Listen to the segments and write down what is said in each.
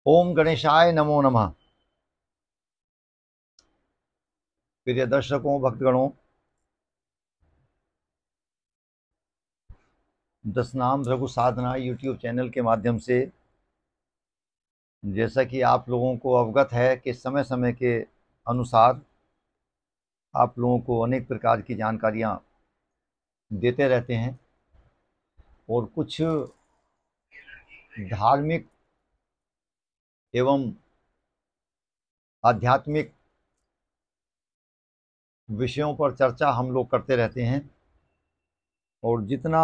ओम गणेशाय नमो नमः। प्रिय दर्शकों, भक्तगणों, दशनाम भृगु साधना यूट्यूब चैनल के माध्यम से जैसा कि आप लोगों को अवगत है कि समय समय के अनुसार आप लोगों को अनेक प्रकार की जानकारियां देते रहते हैं और कुछ धार्मिक एवं आध्यात्मिक विषयों पर चर्चा हम लोग करते रहते हैं। और जितना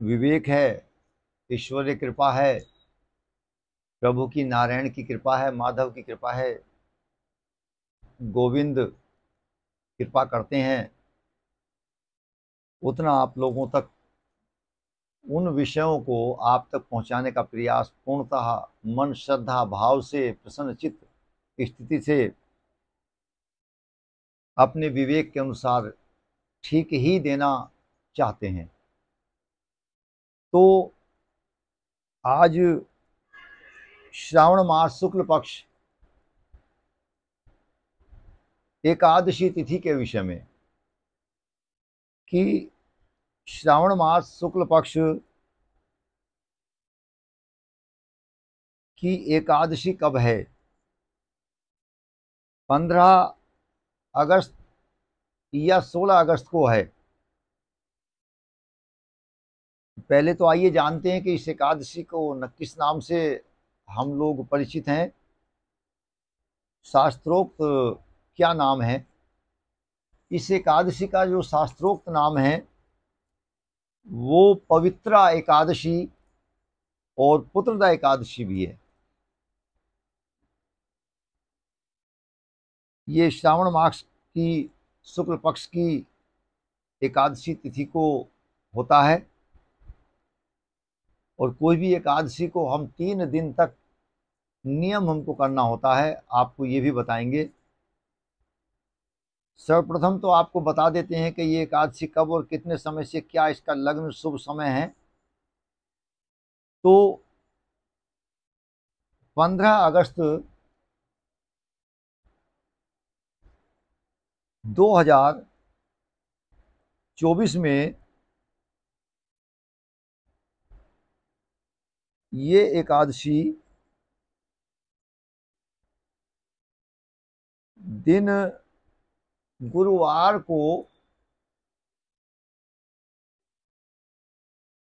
विवेक है, ईश्वरीय कृपा है, प्रभु की, नारायण की कृपा है, माधव की कृपा है, गोविंद कृपा करते हैं, उतना आप लोगों तक उन विषयों को आप तक पहुंचाने का प्रयास पूर्णतः मन, श्रद्धा, भाव से, प्रसन्नचित्त स्थिति से, अपने विवेक के अनुसार ठीक ही देना चाहते हैं। तो आज श्रावण मास शुक्ल पक्ष एकादशी तिथि के विषय में कि श्रावण मास शुक्ल पक्ष की एकादशी कब है। 15 अगस्त या 16 अगस्त को है। पहले तो आइए जानते हैं कि इस एकादशी को किस नाम से हम लोग परिचित हैं, शास्त्रोक्त क्या नाम है। इस एकादशी का जो शास्त्रोक्त नाम है वो पवित्रा एकादशी और पुत्रदा एकादशी भी है। ये श्रावण मास की शुक्ल पक्ष की एकादशी तिथि को होता है और कोई भी एकादशी को हम 3 दिन तक नियम हमको करना होता है, आपको ये भी बताएंगे। सर्वप्रथम तो आपको बता देते हैं कि ये एकादशी कब और कितने समय से, क्या इसका लग्न शुभ समय है। तो 15 अगस्त 2024 में ये एकादशी दिन गुरुवार को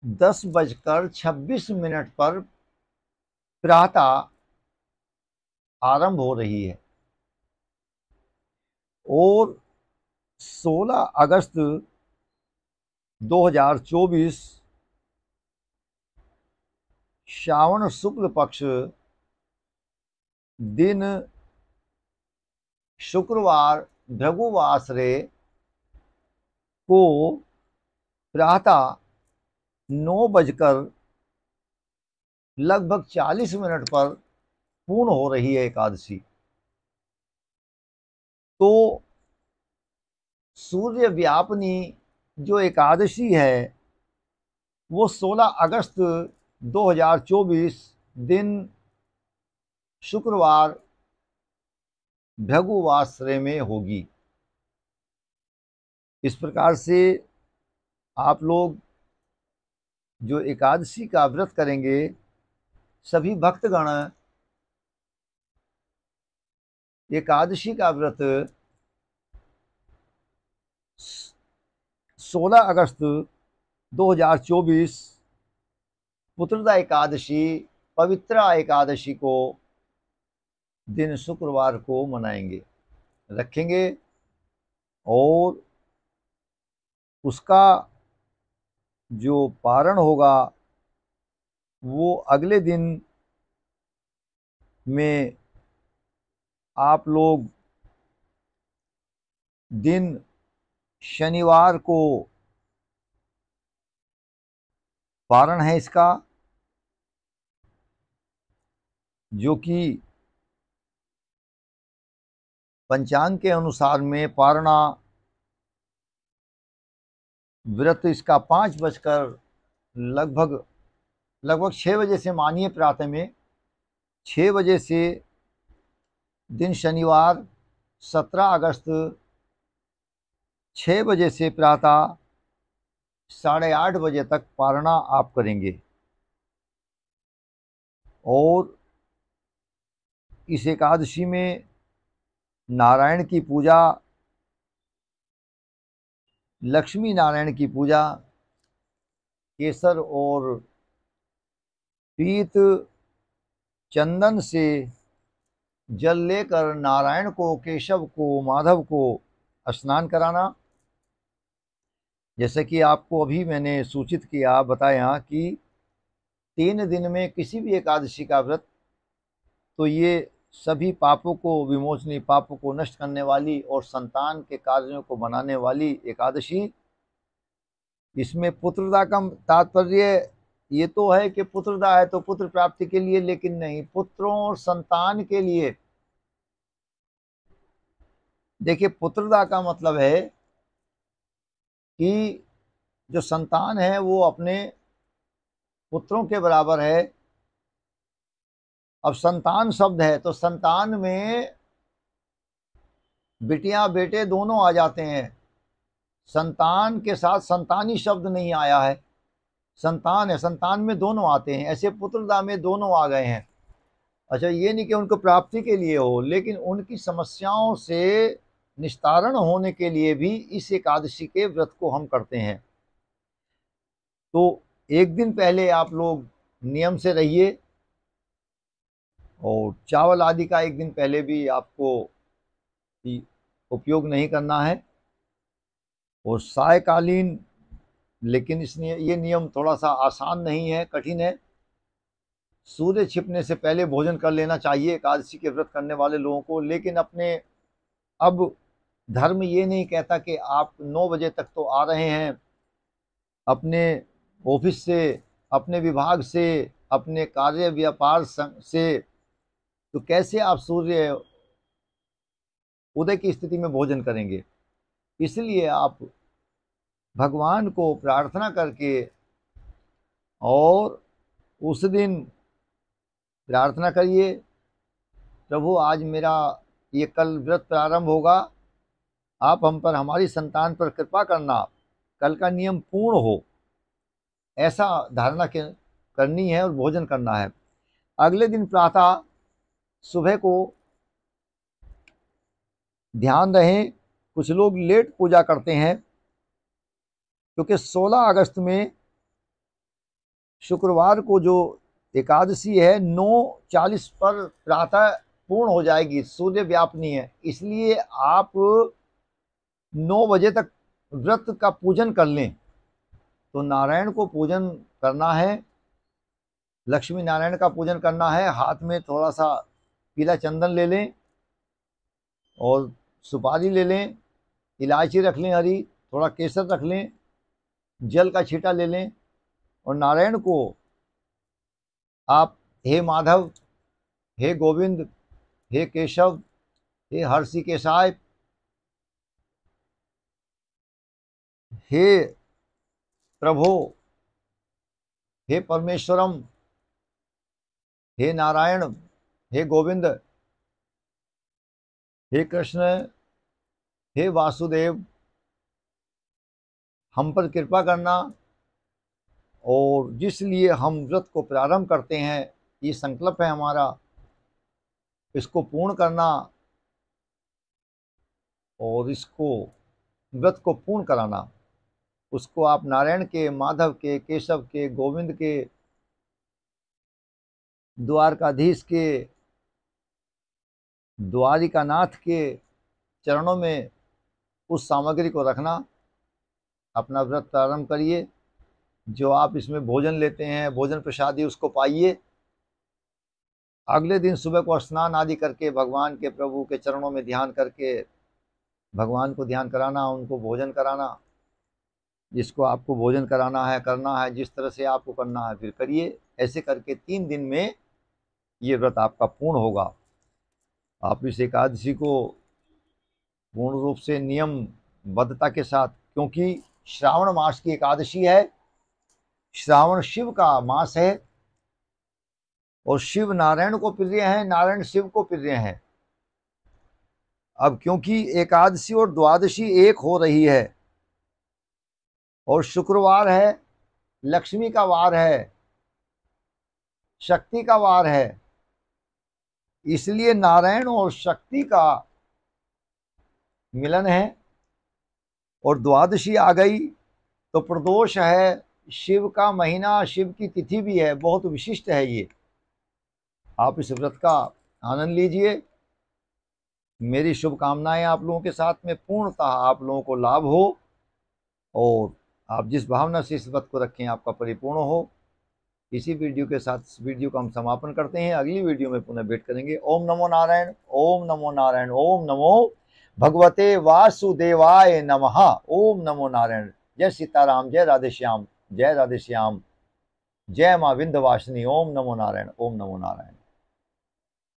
10:26 पर प्रातः आरंभ हो रही है और 16 अगस्त 2024 श्रावण शुक्ल पक्ष दिन शुक्रवार भृगुवासरे को प्रातः 9:40 पर पूर्ण हो रही है एकादशी। तो सूर्य व्यापनी जो एकादशी है वो 16 अगस्त 2024 दिन शुक्रवार भृगुवासरे में होगी। इस प्रकार से आप लोग जो एकादशी का व्रत करेंगे, सभी भक्तगण एकादशी का व्रत 16 अगस्त 2024 पुत्रदा एकादशी, पवित्रा एकादशी को दिन शुक्रवार को मनाएंगे, रखेंगे और उसका जो पारण होगा वो अगले दिन में आप लोग दिन शनिवार को पारण है इसका, जो कि पंचांग के अनुसार में पारणा व्रत इसका 5 बजकर लगभग लगभग 6 बजे से मानिए, प्रातः में 6 बजे से दिन शनिवार 17 अगस्त 6 बजे से प्रातः 8:30 बजे तक पारणा आप करेंगे। और इस एकादशी में नारायण की पूजा, लक्ष्मी नारायण की पूजा, केसर और पीत चंदन से जल लेकर नारायण को, केशव को, माधव को स्नान कराना। जैसे कि आपको अभी मैंने सूचित किया, बताया कि 3 दिन में किसी भी एकादशी का व्रत, तो ये सभी पापों को विमोचनी, पापों को नष्ट करने वाली और संतान के कार्यों को बनाने वाली एकादशी। इसमें पुत्रदा का तात्पर्य ये तो है कि पुत्रदा है तो पुत्र प्राप्ति के लिए, लेकिन नहीं, पुत्रों और संतान के लिए। देखिए, पुत्रदा का मतलब है कि जो संतान है वो अपने पुत्रों के बराबर है। अब संतान शब्द है तो संतान में बिटियां बेटे दोनों आ जाते हैं। संतान के साथ संतानी शब्द नहीं आया है, संतान है, संतान में दोनों आते हैं। ऐसे पुत्रदा में दोनों आ गए हैं। अच्छा, ये नहीं कि उनको प्राप्ति के लिए हो, लेकिन उनकी समस्याओं से निस्तारण होने के लिए भी इस एकादशी के व्रत को हम करते हैं। तो एक दिन पहले आप लोग नियम से रहिए, और चावल आदि का एक दिन पहले भी आपको उपयोग नहीं करना है। और सायकालीन, लेकिन इसलिए ये नियम थोड़ा सा आसान नहीं है, कठिन है। सूर्य छिपने से पहले भोजन कर लेना चाहिए एकादशी के व्रत करने वाले लोगों को। लेकिन अपने, अब धर्म ये नहीं कहता कि आप 9 बजे तक तो आ रहे हैं अपने ऑफिस से, अपने विभाग से, अपने कार्य व्यापार से, तो कैसे आप सूर्य उदय की स्थिति में भोजन करेंगे। इसलिए आप भगवान को प्रार्थना करके, और उस दिन प्रार्थना करिए, प्रभु आज मेरा ये कल व्रत प्रारंभ होगा, आप हम पर, हमारी संतान पर कृपा करना, कल का नियम पूर्ण हो, ऐसा धारणा करनी है और भोजन करना है। अगले दिन प्रातः सुबह को ध्यान रहे, कुछ लोग लेट पूजा करते हैं, क्योंकि 16 अगस्त में शुक्रवार को जो एकादशी है 9:40 पर प्रातः पूर्ण हो जाएगी, सूर्य व्यापनी है। इसलिए आप 9 बजे तक व्रत का पूजन कर लें। तो नारायण को पूजन करना है, लक्ष्मी नारायण का पूजन करना है। हाथ में थोड़ा सा पीला चंदन ले लें, और सुपारी ले लें, इलायची रख लें हरी, थोड़ा केसर रख लें, जल का छींटा ले लें, और नारायण को आप हे माधव, हे गोविंद, हे केशव, हे हर्षिकेशाय, हे प्रभो, हे परमेश्वरम, हे नारायण, हे गोविंद, हे कृष्ण, हे वासुदेव, हम पर कृपा करना। और जिसलिए हम व्रत को प्रारंभ करते हैं, ये संकल्प है हमारा, इसको पूर्ण करना और इसको व्रत को पूर्ण कराना। उसको आप नारायण के, माधव के, केशव के, गोविंद के, द्वारकाधीश के, द्वारिकानाथ के चरणों में उस सामग्री को रखना। अपना व्रत प्रारंभ करिए। जो आप इसमें भोजन लेते हैं, भोजन प्रसादी, उसको पाइए। अगले दिन सुबह को स्नान आदि करके भगवान के, प्रभु के चरणों में ध्यान करके भगवान को ध्यान कराना, उनको भोजन कराना। जिसको आपको भोजन कराना है, करना है, जिस तरह से आपको करना है फिर करिए। ऐसे करके 3 दिन में ये व्रत आपका पूर्ण होगा। आप इस एकादशी को पूर्ण रूप से नियमबद्धता के साथ, क्योंकि श्रावण मास की एकादशी है, श्रावण शिव का मास है, और शिव नारायण को प्रिय हैं, नारायण शिव को प्रिय हैं। अब क्योंकि एकादशी और द्वादशी एक हो रही है और शुक्रवार है, लक्ष्मी का वार है, शक्ति का वार है, इसलिए नारायण और शक्ति का मिलन है। और द्वादशी आ गई तो प्रदोष है, शिव का महीना, शिव की तिथि भी है, बहुत विशिष्ट है ये। आप इस व्रत का आनंद लीजिए। मेरी शुभकामनाएं आप लोगों के साथ में, पूर्णतः आप लोगों को लाभ हो और आप जिस भावना से इस व्रत को रखें आपका परिपूर्ण हो। इसी वीडियो के साथ इस वीडियो का हम समापन करते हैं। अगली वीडियो में पुनः भेंट करेंगे। ओम नमो नारायण, ओम नमो नारायण, ओम नमो भगवते वासुदेवाय नमः। ओम नमो नारायण। जय सीताराम, जय राधे श्याम, जय राधे श्याम, जय मां विंध्यवासिनी। ओम नमो नारायण, ओम नमो नारायण।